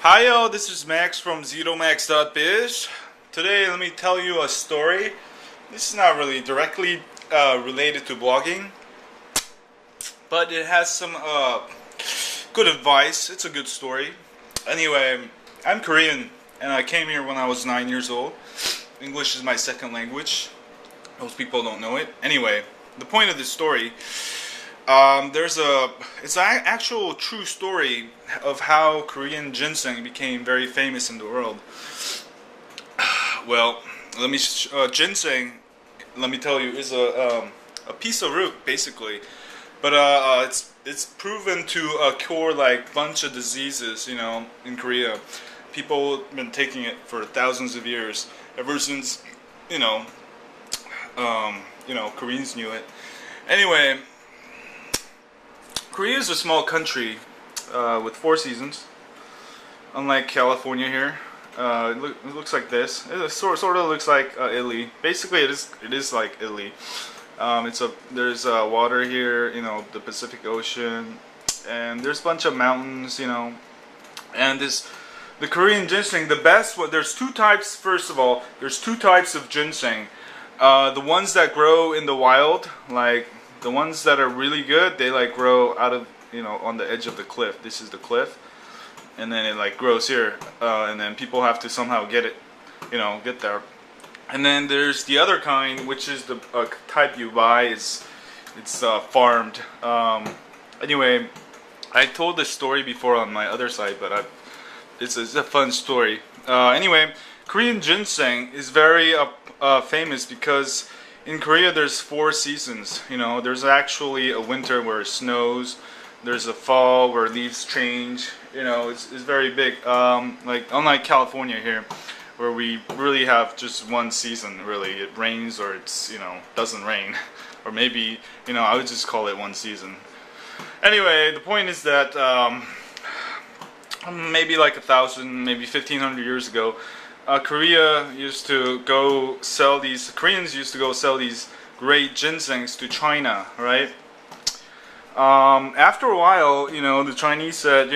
Hi yo, this is Max from ZeroMax.biz. Today let me tell you a story. This is not really directly related to blogging, but it has some good advice. It's a good story. Anyway, I'm Korean and I came here when I was 9 years old. English is my second language. Most people don't know it. Anyway, the point of this story, it's an actual true story of how Korean ginseng became very famous in the world. Well, ginseng, let me tell you, is a piece of root basically, but it's proven to cure like bunch of diseases. In Korea, people have been taking it for thousands of years, ever since Koreans knew it. Anyway, Korea is a small country with 4 seasons, unlike California here. It looks like this. It sort of looks like Italy. Basically, it is like Italy. There's water here, the Pacific Ocean, and there's a bunch of mountains, and the Korean ginseng. The best one. There's two types. First of all, there's two types of ginseng. The ones that grow in the wild, like the ones that are really good, they like grow out of on the edge of the cliff. This is the cliff, and then it like grows here, and then people have to somehow get there. And then there's the other kind, which is the type you buy. It's farmed. Anyway, I told this story before on my other site, but it's a fun story. Anyway, Korean ginseng is very famous because in Korea there's 4 seasons. There's actually a winter where it snows. There's a fall where leaves change. It's very big. Like unlike California here, where we really have just one season. Really, it rains or it's doesn't rain, or maybe I would just call it one season. Anyway, the point is that maybe like 1,000, maybe 1,500 years ago, Koreans used to go sell these great ginsengs to China, right? After a while, the Chinese said,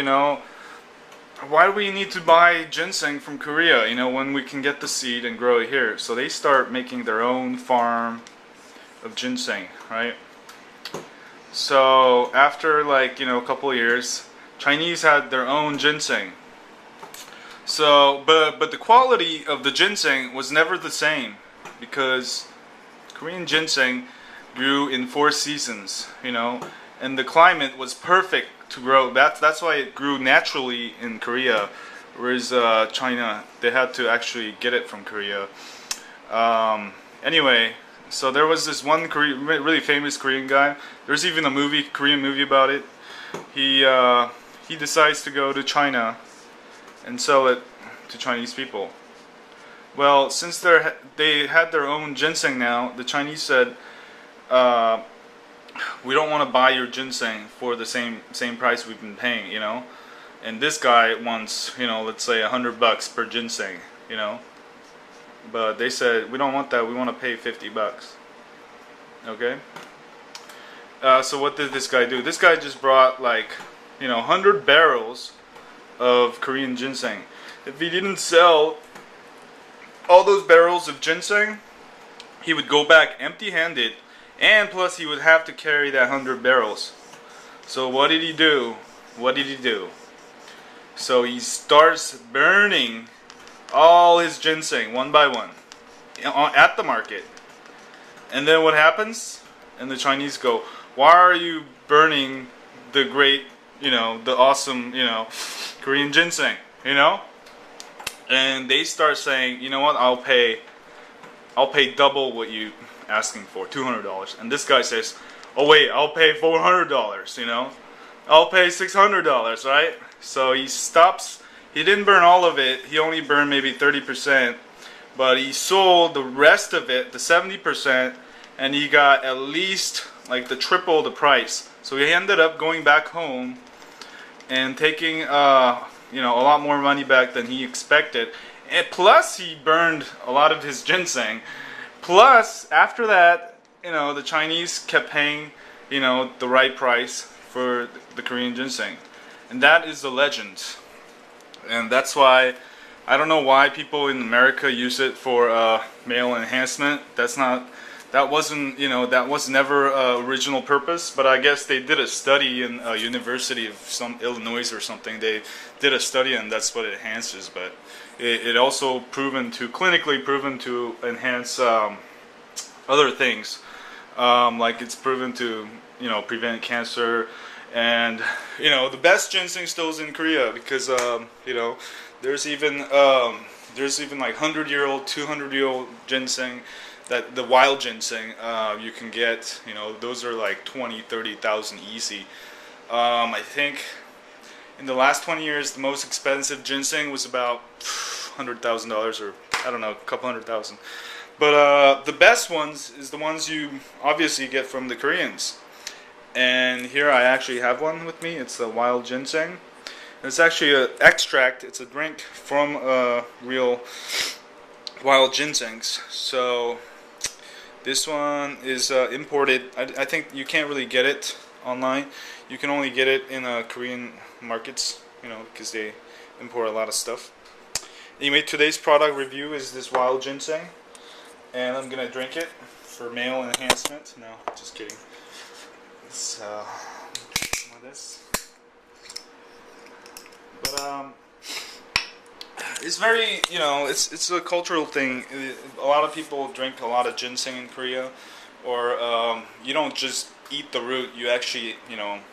why do we need to buy ginseng from Korea, when we can get the seed and grow it here? So they start making their own farm of ginseng, right? So after a couple of years, Chinese had their own ginseng. So, but the quality of the ginseng was never the same, because Korean ginseng grew in 4 seasons, and the climate was perfect to grow. That's why it grew naturally in Korea, whereas China, they had to actually get it from Korea. Anyway, so there was this one really famous Korean guy. There's even a Korean movie about it. He decides to go to China and sell it to Chinese people. Well, since they had their own ginseng now, the Chinese said, we don't want to buy your ginseng for the same price we've been paying, And this guy wants, let's say $100 per ginseng, But they said, we don't want that. We want to pay $50. Okay. So what did this guy do? This guy just brought 100 barrels of Korean ginseng. If he didn't sell all those barrels of ginseng, he would go back empty-handed, and plus he would have to carry that 100 barrels. So what did he do? So he starts burning all his ginseng one by one at the market. And then what happens? And the Chinese go, why are you burning the great, the awesome, Korean ginseng, And they start saying, you know what, I'll pay double what you asking for, $200. And this guy says, oh wait, I'll pay $400, I'll pay $600, right? So he stops. He didn't burn all of it. He only burned maybe 30%, but he sold the rest of it, the 70%, and he got at least the triple the price. So he ended up going back home and taking a lot more money back than he expected. And plus he burned a lot of his ginseng. Plus after that, the Chinese kept paying, the right price for the Korean ginseng. And that is the legend. and that's why I don't know why people in America use it for male enhancement. That wasn't, that was never original purpose. But I guess they did a study in a university of some Illinois or something. They did a study and that's what it enhances. But it also clinically proven to enhance other things. Like it's proven to prevent cancer, and the best ginseng still is in Korea because there's even like 100-year-old, 200-year-old ginseng, that the wild ginseng you can get. Those are like 20,000-30,000 easy. I think in the last 20 years the most expensive ginseng was about $100,000, or I don't know, a couple $100,000. But the best ones is the ones you obviously get from the Koreans. And here I actually have one with me. It's the wild ginseng. It's actually an extract. It's a drink from real wild ginsengs. So this one is imported. I think you can't really get it online. You can only get it in Korean markets, because they import a lot of stuff. Anyway, today's product review is this wild ginseng. And I'm gonna drink it for male enhancement. No, just kidding. Some of this. But it's very, it's a cultural thing. A lot of people drink a lot of ginseng in Korea, or you don't just eat the root. You actually,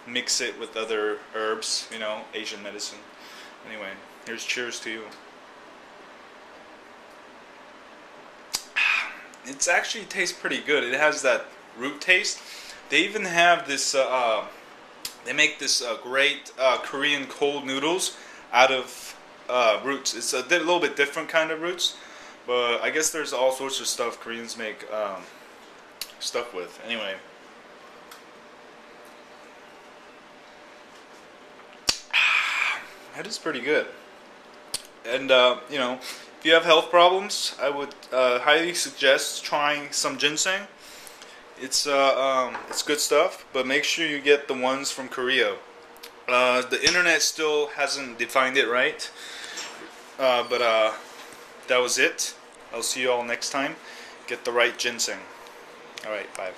mix it with other herbs. Asian medicine. Anyway, here's cheers to you. It actually tastes pretty good. It has that root taste. They even have this, they make this great Korean cold noodles out of roots. It's a little bit different kind of roots, but I guess there's all sorts of stuff Koreans make stuff with. Anyway. That is pretty good. And, if you have health problems, I would highly suggest trying some ginseng. It's good stuff, but make sure you get the ones from Korea. The internet still hasn't defined it right, but that was it. I'll see you all next time. Get the right ginseng. Alright, bye.